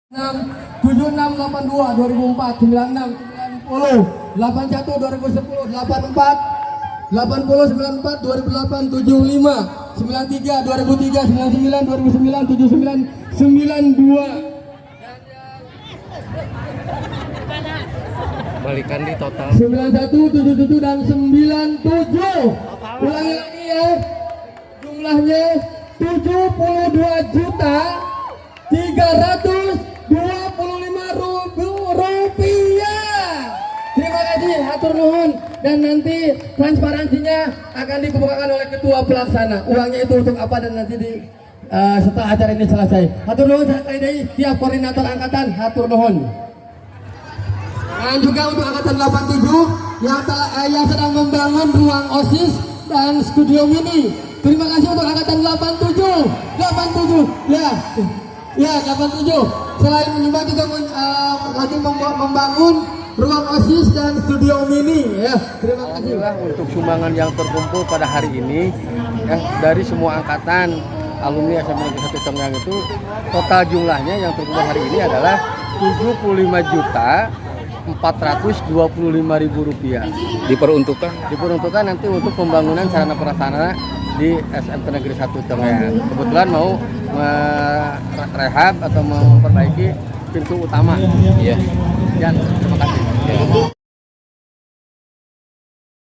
7682 2004 96 90 81 2010 84 80 94 2008 75 93 2003 99 2009 79 92 balikan di total 91 77 dan 97. Ulangi lagi ya, jumlahnya 72 juta 325 rupiah. Terima kasih, hatur nuhun. Dan nanti transparansinya akan dikemukakan oleh ketua pelaksana. Uangnya itu untuk apa dan nanti di setelah acara ini selesai. Hatur nuhun sekali dari tiap koordinator angkatan. Hatur nuhun. Dan juga untuk angkatan 87 yang sedang membangun ruang OSIS dan studio mini. Terima kasih untuk angkatan 87 ya 87. Selain menyumbang juga lagi membangun ruang OSIS dan studio mini ya. Terima kasih. Alhamdulillah untuk sumbangan yang terkumpul pada hari ini ya, dari semua angkatan alumni SMA Negeri 1 Tonggang itu total jumlahnya yang terkumpul hari ini adalah 75.425.000 rupiah. Diperuntukkan nanti untuk pembangunan sarana prasarana di SMK Negeri 1 Tonggang. Kebetulan mau merehab atau memperbaiki pintu utama. Iya. Dan terima kasih.